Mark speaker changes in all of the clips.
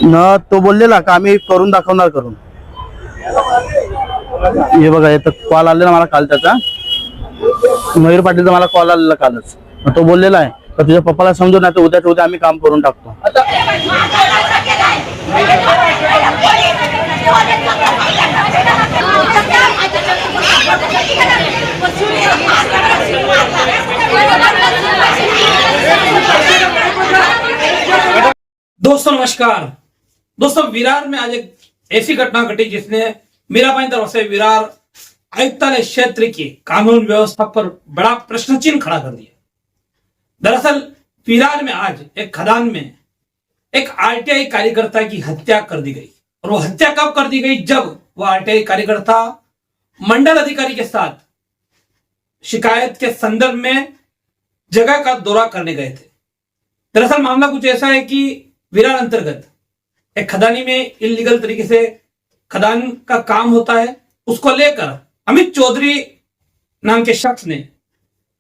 Speaker 1: न तो बोललेला का आम्ही करून दाखवणार करून. हे बघा इथं कॉल आलेला मला काल त्याचा, मयूर पाटीलचा मला कॉल आलेला कालच. मग तो बोललेला आहे तर तुझ्या पप्पाला समजून नाही तर उद्याच्या उद्या आम्ही काम करून टाकतो.
Speaker 2: दोस्तों नमस्कार। दोस्तों विरार में आज एक ऐसी घटना घटी जिसने मीराबाई तरफ से विरार आयुक्तालय क्षेत्र की कानून व्यवस्था पर बड़ा प्रश्न चिन्ह खड़ा कर दिया। दरअसल विरार में आज एक खदान में एक आरटीआई कार्यकर्ता की हत्या कर दी गई। और वो हत्या कब कर दी गई? जब वो आरटीआई कार्यकर्ता मंडल अधिकारी के साथ शिकायत के संदर्भ में जगह का दौरा करने गए थे। दरअसल मामला कुछ ऐसा है कि विरार अंतर्गत एक खदानी में इलीगल तरीके से खदान का काम होता है, उसको लेकर अमित चौधरी नाम के शख्स ने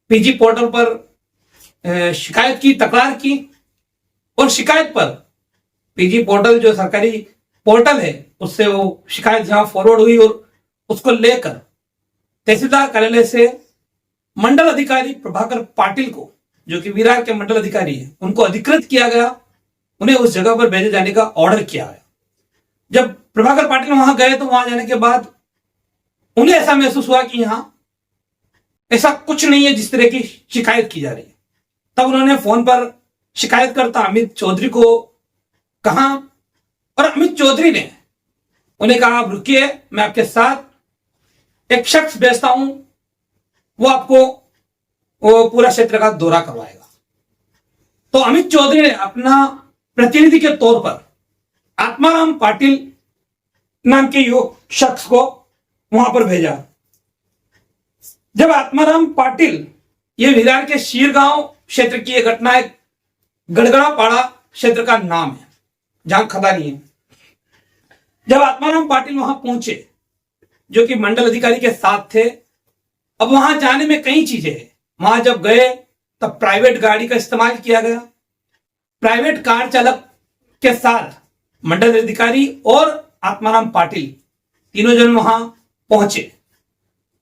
Speaker 2: पीजी पोर्टल पर शिकायत की, तकरार की। और शिकायत पर पीजी पोर्टल जो सरकारी पोर्टल है उससे वो शिकायत जहां फॉरवर्ड हुई और उसको लेकर तहसीलदार कार्यालय से मंडल अधिकारी प्रभाकर पाटिल को, जो कि विरार के मंडल अधिकारी है, उनको अधिकृत किया गया, उन्हें उस जगह पर भेजे जाने का ऑर्डर किया गया। जब प्रभाकर पाटिल वहां गए तो वहां जाने के बाद उन्हें ऐसा महसूस हुआ कि यहां ऐसा कुछ नहीं है जिस तरह की शिकायत की जा रही है। तब उन्होंने फोन पर शिकायतकर्ता अमित चौधरी को कहा और अमित चौधरी ने उन्हें कहा, आप रुकिए, मैं आपके साथ एक शख्स भेजता हूं, वो आपको वो पूरा क्षेत्र का दौरा करवाएगा। तो अमित चौधरी ने अपना प्रतिनिधि के तौर पर आत्माराम पाटिल नाम के युवक शख्स को वहां पर भेजा। जब आत्माराम पाटिल, ये विरार के शीरगांव क्षेत्र की यह घटना है, गड़गड़ापाड़ा क्षेत्र का नाम है जहां खदानी है। जब आत्माराम पाटिल वहां पहुंचे, जो कि मंडल अधिकारी के साथ थे, अब वहां जाने में कई चीजें हैं। वहां जब गए तब प्राइवेट गाड़ी का इस्तेमाल किया गया। प्राइवेट कार चालक के साथ मंडल अधिकारी और आत्माराम पाटिल तीनों जन वहां पहुंचे।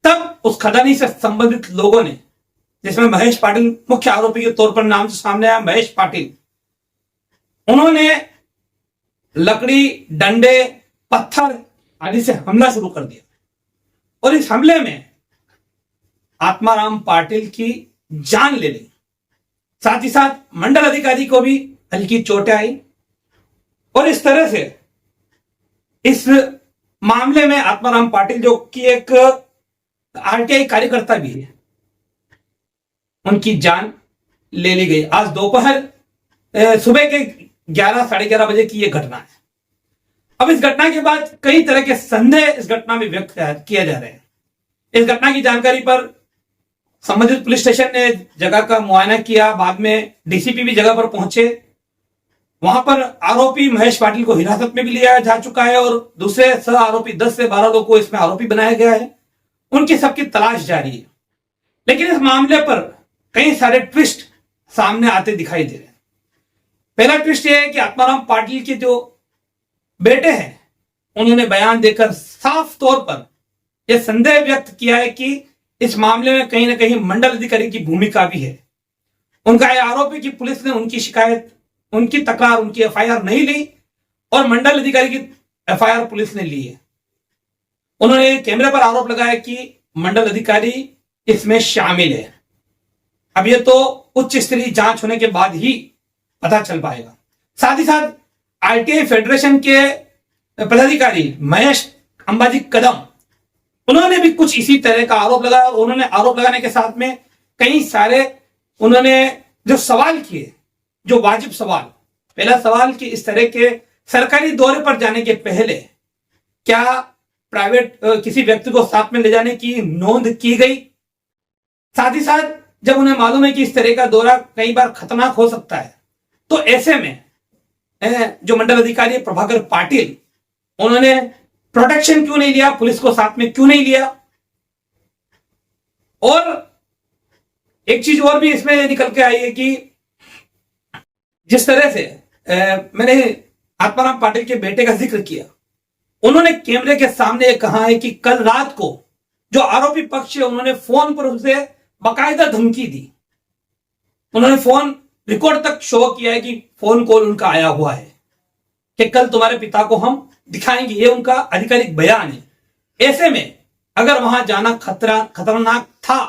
Speaker 2: तब उस खदानी से संबंधित लोगों ने, जिसमें महेश पाटिल मुख्य आरोपी के तौर पर नाम से सामने आया, महेश पाटिल, उन्होंने लकड़ी, डंडे, पत्थर आदि से हमला शुरू कर दिया। और इस हमले में आत्माराम पाटिल की जान ले ली। साथ ही साथ मंडल अधिकारी को भी हल्की चोटें आई। और इस तरह से इस मामले में आत्माराम पाटिल, जो कि एक आरटीआई कार्यकर्ता भी है, उनकी जान ले ली गई। आज दोपहर सुबह के 11 साढ़े 11 बजे की यह घटना है। अब इस घटना के बाद कई तरह के संदेह इस घटना में व्यक्त किए जा रहे हैं। इस घटना की जानकारी पर संबंधित पुलिस स्टेशन ने जगह का मुआयना किया। बाद में डीसीपी भी जगह पर पहुंचे। वहां पर आरोपी महेश पाटिल को हिरासत में भी लिया जा चुका है और दूसरे सह आरोपी 10 से 12 लोगों को इसमें आरोपी बनाया गया है। उनकी सबकी तलाश जारी है। लेकिन इस मामले पर कई सारे ट्विस्ट सामने आते दिखाई दे रहे हैं। पहला ट्विस्ट यह है कि आत्माराम पाटिल के जो बेटे हैं, उन्होंने बयान देकर साफ तौर पर यह संदेह व्यक्त किया है कि इस मामले में कहीं ना कहीं मंडल अधिकारी की भूमिका भी है। उनका यह आरोप है कि पुलिस ने उनकी शिकायत, उनकी तकरार, उनकी एफआईआर नहीं ली और मंडल अधिकारी की एफआईआर पुलिस ने ली है। उन्होंने कैमरे पर आरोप लगाया कि मंडल अधिकारी इसमें शामिल है। अब यह तो उच्च स्तरीय जांच होने के बाद ही पता चल पाएगा। साथ ही साथ आरटीआई फेडरेशन के पदाधिकारी महेश अंबाजी कदम, उन्होंने भी कुछ इसी तरह का आरोप लगाया। और उन्होंने आरोप लगाने के साथ में कई सारे उन्होंने जो सवाल किए, जो वाजिब सवाल। पहला सवाल कि इस तरह के सरकारी दौरे पर जाने के पहले क्या प्राइवेट किसी व्यक्ति को साथ में ले जाने की नोंद की गई? साथ ही साथ जब उन्हें मालूम है कि इस तरह का दौरा कई बार खतरनाक हो सकता है, तो ऐसे में जो मंडल अधिकारी प्रभाकर पाटिल, उन्होंने प्रोटेक्शन क्यों नहीं लिया, पुलिस को साथ में क्यों नहीं लिया? और एक चीज और भी इसमें निकल के आई है कि जिस तरह से मैंने आत्माराम पाटिल के बेटे का जिक्र किया। उन्होंने कैमरे के सामने कहा है कि कल रात को जो आरोपी पक्ष है उन्होंने फोन पर उसे बाकायदा धमकी दी। उन्होंने फोन रिकॉर्ड तक शो किया है कि फोन कॉल उनका आया हुआ है कि कल तुम्हारे पिता को हम दिखाएंगे, ये उनका आधिकारिक बयान है। ऐसे में अगर वहां जाना खतरनाक था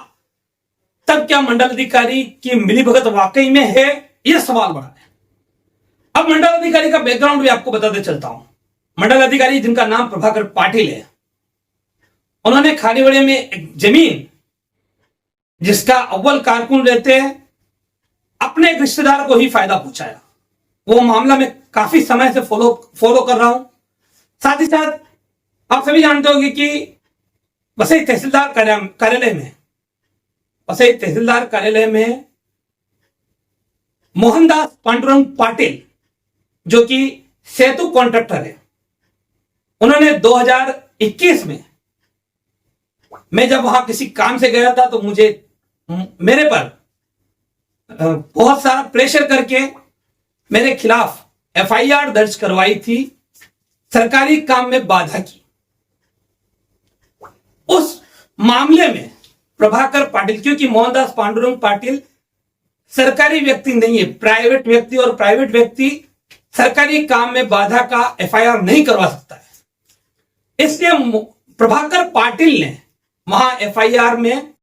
Speaker 2: तब क्या मंडल अधिकारी की मिलीभगत वाकई में है, यह सवाल बड़ा है। अब मंडल अधिकारी का बैकग्राउंड भी आपको बताते चलता हूं। मंडल अधिकारी जिनका नाम प्रभाकर पाटिल है, उन्होंने खानीवाड़े में एक जमीन जिसका अव्वल कारकुन रहते हैं, अपने एक रिश्तेदार को ही फायदा पहुंचाया। वो मामला मैं काफी समय से फॉलो कर रहा हूं। साथ ही साथ आप सभी जानते होंगे कि वसई तहसीलदार कार्यालय में मोहनदास पांडुरंग पाटिल जो कि सेतु कॉन्ट्रैक्टर है, उन्होंने 2021 में मैं जब वहां किसी काम से गया था तो मेरे पर बहुत सारा प्रेशर करके मेरे खिलाफ एफआईआर दर्ज करवाई थी, सरकारी काम में बाधा की। उस मामले में प्रभाकर पाटिल, क्योंकि मोहनदास पांडुरंग पाटिल सरकारी व्यक्ति नहीं है, प्राइवेट व्यक्ति, और प्राइवेट व्यक्ति सरकारी काम में बाधा का एफआईआर नहीं करवा सकता है। इसलिए प्रभाकर पाटिल ने वहां एफआईआर में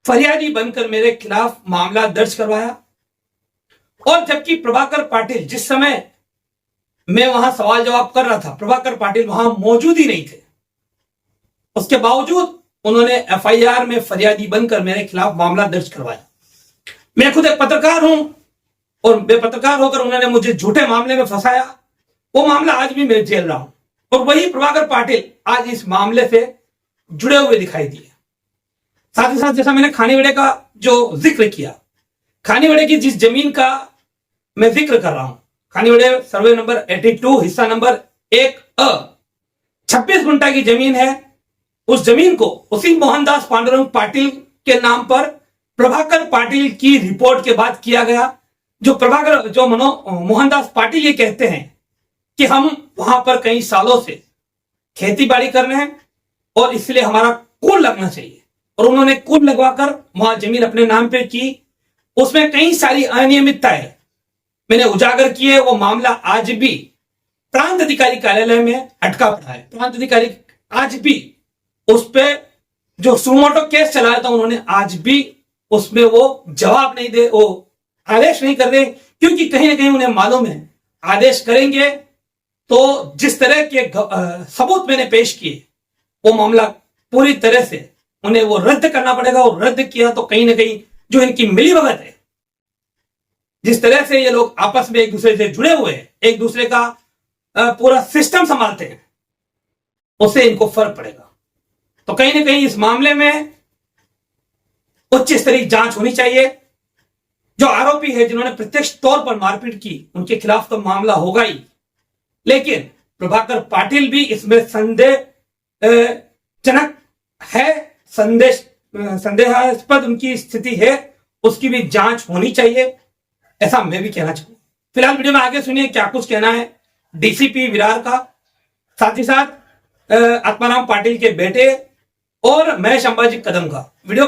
Speaker 2: फरियादी बनकर मेरे खिलाफ मामला दर्ज करवाया। और जबकि प्रभाकर पाटिल, जिस समय मैं वहां सवाल जवाब कर रहा था, प्रभाकर पाटिल वहां मौजूद ही नहीं थे, उसके बावजूद उन्होंने एफआईआर में फरियादी बनकर मेरे खिलाफ मामला दर्ज करवाया। मैं खुद एक पत्रकार हूं और बेपत्रकार होकर उन्होंने मुझे झूठे मामले में फंसाया। वो मामला आज भी मैं झेल रहा हूं और वही प्रभाकर पाटिल आज इस मामले से जुड़े हुए दिखाई दिए। साथ ही साथ जैसा मैंने खानीवाड़े का जो जिक्र किया, खानीवाड़े की जिस जमीन का मैं जिक्र कर रहा हूं, खानीवाड़े सर्वे नंबर 82 हिस्सा नंबर 1A 26 गुंठा की जमीन है। उस जमीन को उसी मोहनदास पांडुरंग पाटिल के नाम पर प्रभाकर पाटिल की रिपोर्ट के बाद किया गया। जो मोहनदास पाटिल ये कहते हैं कि हम वहां पर कई सालों से खेती बाड़ी कर रहे हैं और इसलिए हमारा कुल लगना चाहिए, और उन्होंने कुल लगवाकर वहां जमीन अपने नाम पे की। उसमें कई सारी अनियमितताएं मैंने उजागर किए। वो मामला आज भी प्रांत अधिकारी कार्यालय में अटका पड़ा है। प्रांत अधिकारी आज भी उस पे जो सुमोटो केस चलाया था, उन्होंने आज भी उसमें वो जवाब नहीं दे, वो आदेश नहीं कर रहे, क्योंकि कहीं ना कहीं उन्हें मालूम है आदेश करेंगे तो जिस तरह के सबूत मैंने पेश किए वो मामला पूरी तरह से उन्हें वो रद्द करना पड़ेगा। और रद्द किया तो कहीं ना कहीं जो इनकी मिलीभगत है, जिस तरह से ये लोग आपस में एक दूसरे से जुड़े हुए हैं, एक दूसरे का पूरा सिस्टम संभालते हैं, उससे इनको फर्क पड़ेगा। तो कहीं ना कहीं इस मामले में उच्च स्तरीय जांच होनी चाहिए। जो आरोपी है जिन्होंने प्रत्यक्ष तौर पर मारपीट की, उनके खिलाफ तो मामला होगा ही, लेकिन प्रभाकर पाटिल भी इसमें संदेहजनक है, संदेहास्पद उनकी स्थिति है, उसकी भी जांच होनी चाहिए, ऐसा मैं भी कहना चाहूंगा। फिलहाल वीडियो में आगे सुनिए क्या कुछ कहना है डीसीपी विरार का, साथ ही साथ आत्माराम पाटिल के बेटे और महेश अंबाजी कदम का। वीडियो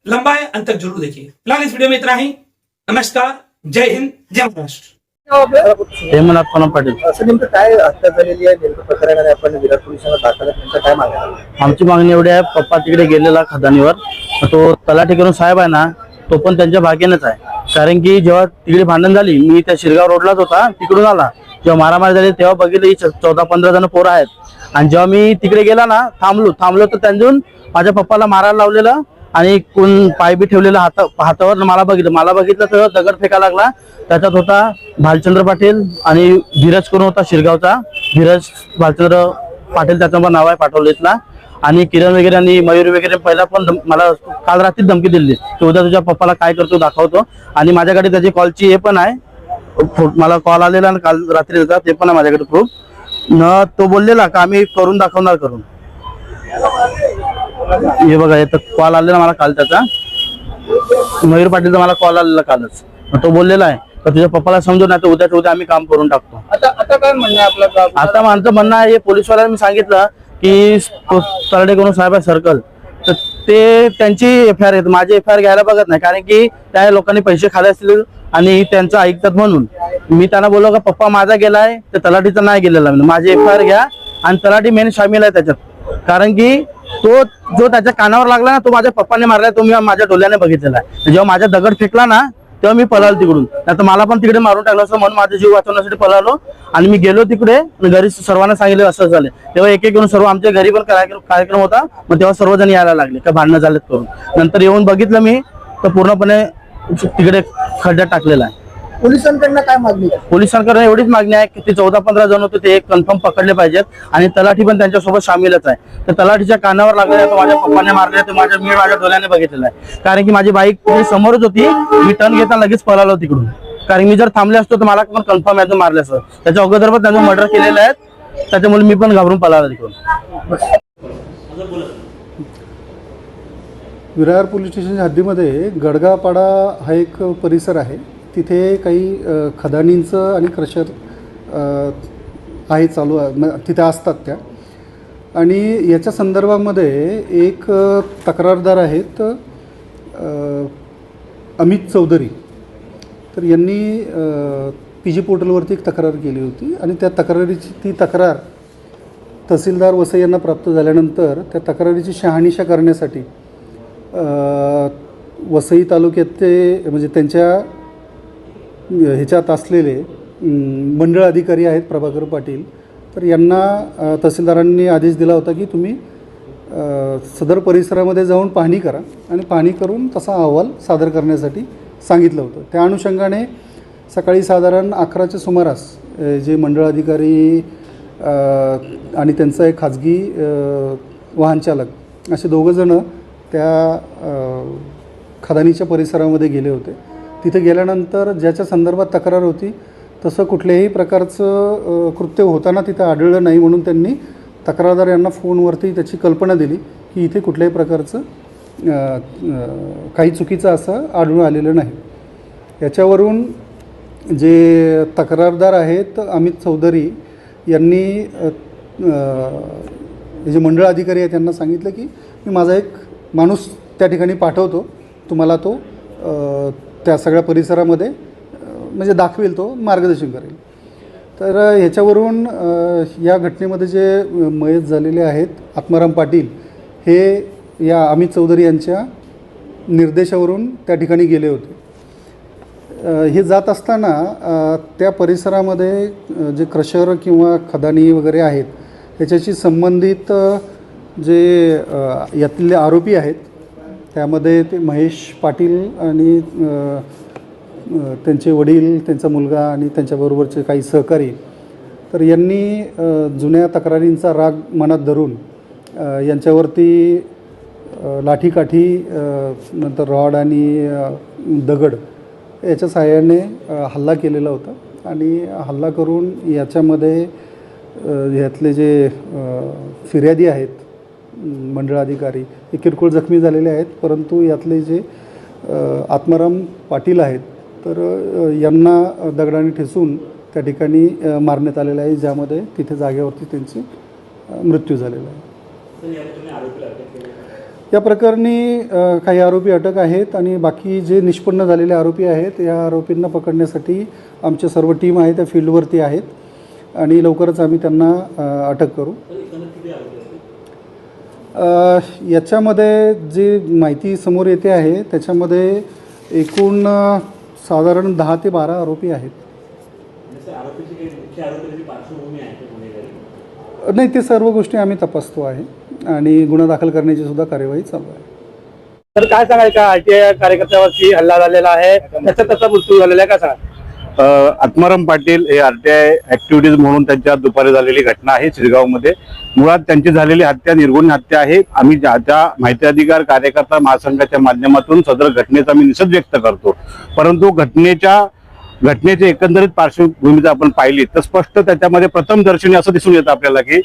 Speaker 2: लंबा है, अंत तक जरूर देखिए। फिलहाल इस वीडियो में इतना ही। नमस्कार, जय हिंद, जय महाराष्ट्र।
Speaker 1: हेमनाथ पानम पाटील।
Speaker 3: असं नेमकं काय हत्या झालेली आहे, नेमकं प्रकरणाने आपण विराट पोलिसांना दाखल त्यांचा काय मागणी आहे?
Speaker 1: आमची मागणी एवढी आहे, पप्पा तिकडे गेलेला खदानीवर, तो तलाठी करून साहेब आहे ना, तो पण त्यांच्या भाग्यानेच आहे। कारण की जेव्हा तिकडे भांडण झाली, मी त्या शिरगाव रोडलाच होता, तिकडून आला, जेव्हा मारामारी झाली तेव्हा बघितलं ही 14-15 जण पोरं आहेत। आणि जेव्हा मी तिकडे गेला ना, थांबलो तर त्यांजून माझ्या पप्पाला मारायला लावलेलं आणि कोण पाय बी ठेवलेला हातावर। मला बघितलं तर दगड फेका लागला। त्याच्यात होता भालचंद्र पाटील आणि धीरज करून होता शिरगावचा, धीरज भालचंद्र पाटील त्याचं नाव आहे पाठवलेतला। आणि किरण वगैरे आणि मयूर वगैरे पहिला पण मला काल रात्री धमकी दिली की उद्या तुझ्या पप्पाला काय करतो दाखवतो। आणि माझ्याकडे त्याची कॉलची हे पण आहे, मला कॉल आलेला काल रात्री ते पण आहे माझ्याकडे प्रूफ न। तो बोललेला का आम्ही करून दाखवणार करून। हे बघा, येतं कॉल आलेला मला काल, त्याचा मयूर पाटीलचा मला कॉल आलेला कालच। तो बोललेला आहे तर तुझ्या पप्पाला समजून नाही तर उद्याच्या उद्या आम्ही काम करून टाकतो।
Speaker 3: आता आता काय म्हणणं आहे आपलं?
Speaker 1: आता माझं म्हणणं आहे, पोलीसवाल्यांना मी सांगितलं की तलाठी करून साहेब आहे सर्कल, तर ते त्यांची FIR आहेत, माझी FIR घ्यायला बघत नाही, कारण की त्या लोकांनी पैसे खाले असतील आणि त्यांचं ऐकतात म्हणून. मी त्यांना बोललो का पप्पा माझा गेलाय तर तलाठीचा नाही गेलेला, माझी FIR घ्या. आणि तलाठी मेन सामील आहे त्याच्यात, कारण की तो जो त्याच्या कानावर लागला ना, तो माझ्या पप्पाने मारलाय, तो मी माझ्या डोळ्याने बघितलेला आहे. जेव्हा माझा दगड फेकला ना, तेव्हा मी पळालो तिकडून, नाही तर मला पण तिकडे मारून टाकलं असं, म्हणून माझा जीव वाचवण्यासाठी पळालो. आणि मी गेलो तिकडे आणि घरी सर्वांना सांगितलं असं झालं. तेव्हा एक एक करून सर्व आमच्या घरी पण कार्यक्रम होता, मग तेव्हा सर्वजण यायला लागले का भांडणं झालेत करून. नंतर येऊन बघितलं मी तर पूर्णपणे तिकडे खड्ड्यात टाकलेला आहे.
Speaker 3: पोलिसांकडनं काय मागणी आहे?
Speaker 1: पोलिसांकडे एवढीच मागणी आहे की ते 14-15 जण होते, ते कन्फर्म पकडले पाहिजेत आणि तलाठी पण त्यांच्यासोबत सामीलच आहे. तर तलाठीच्या कानावर लागले, तो माझ्या पप्पाने मारले, तर मी माझ्या डोळ्याने बघितलेलं आहे. कारण की माझी बाईक समोरच होती, मी टर्न घेताना लगेच पळालो तिकडून. कारण मी जर थांबले असतो तर मला पण कन्फर्म याचं मारले असतं. त्याच्या अगोदर पण त्यांचं मर्डर केलेलं आहे, त्याच्यामुळे मी पण घाबरून पळालो तिकडून.
Speaker 4: विरार पोलीस स्टेशनच्या हद्दीमध्ये गडगापाडा हा एक परिसर आहे. तिथे काही खदानींचं आणि क्रशर आहे चालू आहे, तिथे असतात त्या. आणि याच्या संदर्भामध्ये एक तक्रारदार आहेत अमित चौधरी. तर यांनी PG पोर्टलवरती एक तक्रार केली होती आणि त्या ती तक्रार तहसीलदार वसई यांना प्राप्त झाल्यानंतर त्या तक्रारीची शहानिशा करण्यासाठी वसई तालुक्याचे म्हणजे त्यांच्या ह्याच्यात असलेले मंडळ अधिकारी आहेत प्रभाकर पाटील, तर यांना तहसीलदारांनी आदेश दिला होता की तुम्ही सदर परिसरामध्ये जाऊन पाहणी करा आणि पाहणी करून तसा अहवाल सादर करण्यासाठी सांगितलं होतं. त्या अनुषंगाने सकाळी साधारण 11च्या सुमारास जे मंडळ अधिकारी आणि त्यांचा एक खाजगी वाहन चालक असे दोघंजणं त्या खदानीच्या परिसरामध्ये गेले होते. तिथे गेल्यानंतर ज्याच्या संदर्भात तक्रार होती तसं कुठल्याही प्रकारचं कृत्य होताना तिथं आढळलं नाही, म्हणून त्यांनी तक्रारदार यांना फोनवरती त्याची कल्पना दिली की इथे कुठल्याही प्रकारचं काही चुकीचं असं आढळून आलेलं नाही. याच्यावरून जे तक्रारदार आहेत अमित चौधरी यांनी जे मंडळ अधिकारी आहेत त्यांना सांगितलं की मी माझा एक माणूस त्या ठिकाणी पाठवतो, तुम्हाला तो त्या सगळ्या परिसरामध्ये म्हणजे दाखवेल, तो मार्गदर्शन करेल. तर ह्याच्यावरून या घटनेमध्ये जे मयत झालेले आहेत आत्माराम पाटील हे या अमित चौधरी यांच्या निर्देशावरून त्या ठिकाणी गेले होते. हे जात असताना त्या परिसरामध्ये जे क्रशर किंवा खदानी वगैरे आहेत त्याच्याशी संबंधित जे यातले आरोपी आहेत त्यामध्ये ते महेश पाटील आणि त्यांचे वडील, त्यांचा मुलगा आणि त्यांच्याबरोबरचे काही सहकारी, तर यांनी जुन्या तक्रारींचा राग मनात धरून यांच्यावरती लाठीकाठी नंतर रॉड आणि दगड याच्या सहाय्याने हल्ला केलेला होता. आणि हल्ला करून याच्यामध्ये यातले जे फिर्यादी आहेत मंडळ अधिकारी हे किरकोळ जखमी झालेले आहेत, परंतु यातले जे आत्माराम पाटील आहेत तर यांना दगडाने ठेचून त्या ठिकाणी मारण्यात आलेलं आहे, ज्यामध्ये तिथे जागेवरती त्यांचे मृत्यू झालेला आहे. या प्रकरणी काही आरोपी अटक आहेत आणि बाकी जे निष्पन्न झालेले आरोपी आहेत या आरोपींना पकडण्यासाठी आमच्या सर्व टीम आहे त्या फील्डवरती आहेत आणि लवकरच आम्ही त्यांना अटक करू. याच्यामध्ये जी माहिती समोर येते आहे त्याच्यामध्ये एकूण साधारण 10 ते 12 आरोपी आहेत. नाही, ते सर्व गोष्टी आम्ही तपासतो आहे आणि गुन्हा दाखल करण्याची सुद्धा कार्यवाही चालू आहे.
Speaker 1: तर काय सांगायचं, RTI कार्यकर्त्यावरती हल्ला झालेला आहे, त्याचा मृत्यू झालेला आहे, काय सांगा?
Speaker 5: आत्माराम पाटील हे RTI ऍक्टिव्हिटीज म्हणून त्यांच्या दुपारी झालेली घटना आहे शिरगावमध्ये. मुळात त्यांची झालेली हत्या निर्गुण हत्या आहे. आम्ही ज्या माहिती अधिकार कार्यकर्ता महासंघाच्या माध्यमातून सदर घटनेचा मी निषेध व्यक्त करतो. परंतु घटनेची एकंदरीत पार्श्वभूमी आपण पाहिली तर स्पष्ट त्याच्यामध्ये प्रथमदर्शनी असं दिसून येतं आपल्याला की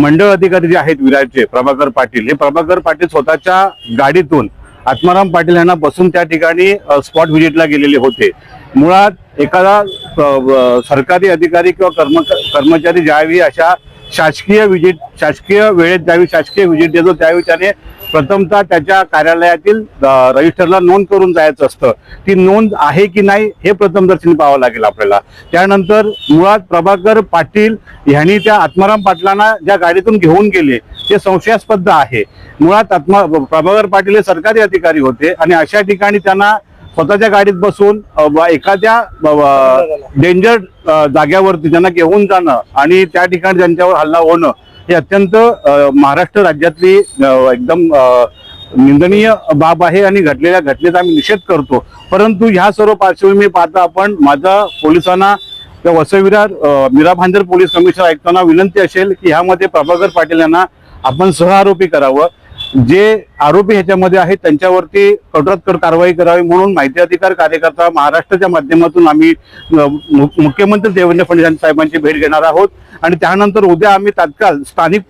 Speaker 5: मंडळ अधिकारी जे आहेत विरारचे प्रभाकर पाटील, हे प्रभाकर पाटील स्वतःच्या गाडीतून आत्माराम पाटील यांना बसून त्या ठिकाणी स्पॉट व्हिजिटला गेलेले होते. मुळात एखादा सरकारी अधिकारी किंवा कर्मचारी ज्यावेळी अशा शासकीय वेळेत ज्यावेळी शासकीय व्हिजिट देतो त्यावेळी त्याने प्रथमतः त्याच्या कार्यालयातील रजिस्टरला नोंद करून जायचं असतं. ती नोंद आहे की नाही हे प्रथमदर्शनी पाहावं लागेल आपल्याला. त्यानंतर मुळात प्रभाकर पाटील यांनी त्या आत्माराम पाटलांना ज्या गाडीतून घेऊन गेले ते संशयास्पद आहे. मुळात प्रभाकर पाटील हे सरकारी अधिकारी होते आणि अशा ठिकाणी त्यांना स्वतःच्या गाडीत बसून एखाद्या डेंजर जाग्यावरती त्यांना घेऊन जाणं आणि त्या ठिकाणी त्यांच्यावर हल्ला होणं हे अत्यंत महाराष्ट्र राज्यातली एकदम निंदनीय बाब आहे आणि घडलेल्या घटनेचा आम्ही निषेध करतो. परंतु ह्या सर्व पार्श्वभूमी पाहता आपण माझा पोलिसांना वसई विरार मीरा भाईंदर पोलीस कमिशनर आयुक्तांना विनंती असेल की ह्यामध्ये प्रभाकर पाटील यांना आपण सहआरोपी करावं. जे आरोपी ह्याच्यामध्ये आहेत त्यांच्यावरती कठोरात कठोर कारवाई करावी म्हणून माहिती अधिकार कार्यकर्ता महाराष्ट्राच्या माध्यमातून आम्ही मुख्यमंत्री देवेंद्र फडणवीस साहेबांची भेट घेणार आहोत आणि त्यानंतर उद्या आम्ही तात्काळ स्थानिक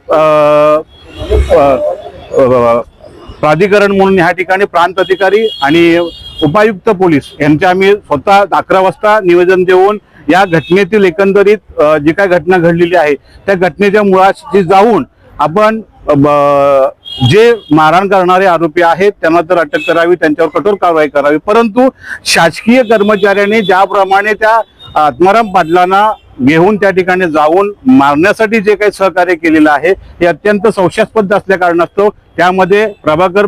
Speaker 5: प्राधिकरण म्हणून ह्या ठिकाणी प्रांत अधिकारी आणि उपायुक्त पोलीस यांचे आम्ही स्वतः 11 वाजता निवेदन देऊन या घटनेतील एकंदरीत जी काय घटना घडलेली आहे त्या घटनेच्या मुळाशी जाऊन आपण जे मारहाण करणारे आरोपी आहेत त्यांना तर अटक करावी, त्यांच्यावर कठोर कारवाई करावी. परंतु शासकीय कर्मचाऱ्यांनी ज्याप्रमाणे त्या आत्माराम पाटलांना घेऊन त्या ठिकाणी जाऊन मारण्यासाठी जे काही सहकार्य केलेलं आहे हे अत्यंत संशयास्पद असल्या कारणास्तव त्यामध्ये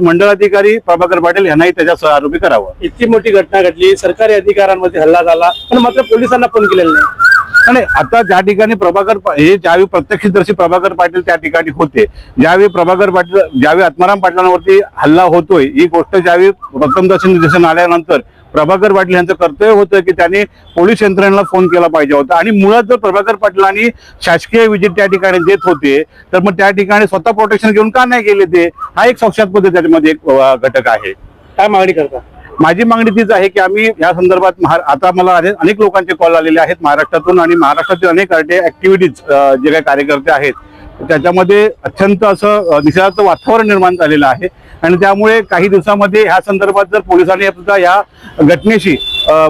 Speaker 5: मंडळ अधिकारी प्रभाकर पाटील यांनाही त्याच्या सहआरोपी करावं.
Speaker 1: इतकी मोठी घटना घडली, सरकारी अधिकाऱ्यांमध्ये हल्ला झाला पण मात्र पोलिसांना फोन केलेला नाही.
Speaker 5: आणि आता ज्या ठिकाणी ज्यावेळी प्रत्यक्षदर्शी प्रभाकर पाटील त्या ठिकाणी होते, ज्यावेळी आत्माराम पाटलांवरती हल्ला होतोय ही गोष्ट ज्यावेळी प्रथमदर्शी निदर्शन आल्यानंतर प्रभाकर पाटील यांचं कर्तव्य होतं की त्यांनी पोलीस यंत्रणेला फोन केला पाहिजे होता. आणि मुळात जर प्रभाकर पाटलांनी शासकीय विजिट त्या ठिकाणी देत होते तर मग त्या ठिकाणी स्वतः प्रोटेक्शन घेऊन का नाही गेले ते, हा एक संशयास्पद त्याच्यामध्ये एक घटक आहे.
Speaker 1: काय मागणी करता?
Speaker 5: माझी मागणी तीच आहे की आम्ही या संदर्भात आता मला अनेक लोकांचे कॉल आलेले आहेत महाराष्ट्रातून आणि महाराष्ट्रातील अनेक आरटीआय ऍक्टिव्हिटीज जे काही कार्यकर्ते आहेत त्याच्यामध्ये अत्यंत असं निषेधाचं वातावरण निर्माण झालेलं आहे आणि त्यामुळे काही दिवसामध्ये ह्या संदर्भात जर पोलिसांनी सुद्धा या घटनेशी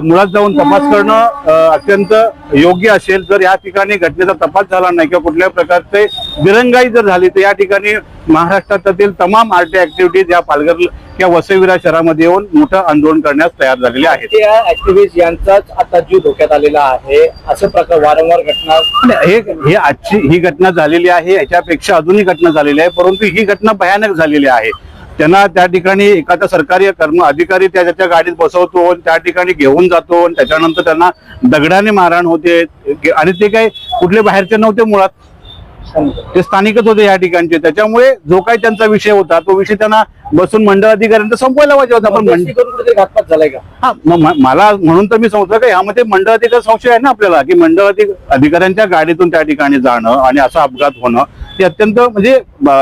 Speaker 5: मुळात जाऊन तपास करणं अत्यंत योग्य असेल. जर या ठिकाणी घटनेचा तपास झाला नाही किंवा कुठल्या प्रकारचे दिरंगाई जर झाली तर या ठिकाणी महाराष्ट्रातील तमाम आरटीआय ऍक्टिव्हिटीज या पालघर किंवा वसई विरार शहरामध्ये येऊन मोठं आंदोलन करण्यास तयार झालेले आहेत.
Speaker 3: ऍक्टिव्हिस्ट यांचाच आता जीव धोक्यात आलेला आहे असं प्रकार वारंवार घटना
Speaker 5: हे आजची ही घटना झालेली आहे, याच्यापेक्षा अजूनही घटना झालेली आहे परंतु ही घटना भयानक झालेली आहे. त्यांना त्या ठिकाणी एखादा सरकारी अधिकारी त्याच्या गाडीत बसवतो, त्या ठिकाणी घेऊन जातो आणि त्याच्यानंतर त्यांना दगडाने मारहाण होते आणि ते काही कुठले बाहेरचे नव्हते, मुळात ते स्थानिकच होते या ठिकाणचे. त्याच्यामुळे जो काही त्यांचा विषय होता तो विषय त्यांना बसून मंडळ अधिकाऱ्यांचा संपवायला पाहिजे होता. पण
Speaker 3: घातपात झालाय का?
Speaker 5: हा मला म्हणून तर मी सांगतो का यामध्ये मंडळ अधिकारी संशय आहे ना आपल्याला की मंडळ अधिकाऱ्यांच्या गाडीतून त्या ठिकाणी जाणं आणि असा अपघात होणं हे अत्यंत म्हणजे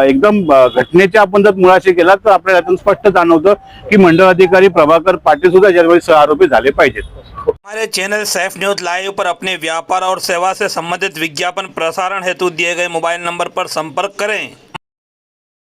Speaker 5: एकदम घटनेच्या आपण जर मुळाशी गेला तर आपल्याला यातून स्पष्ट जाणवतं की मंडळ अधिकारी प्रभाकर पाटील सुद्धा यावेळी सहआरोपी झाले पाहिजेत.
Speaker 6: हमारे चैनल सैफ न्यूज लाइव पर अपने व्यापार और सेवा से संबंधित विज्ञापन प्रसारण हेतु दिए गए मोबाइल नंबर पर संपर्क करें.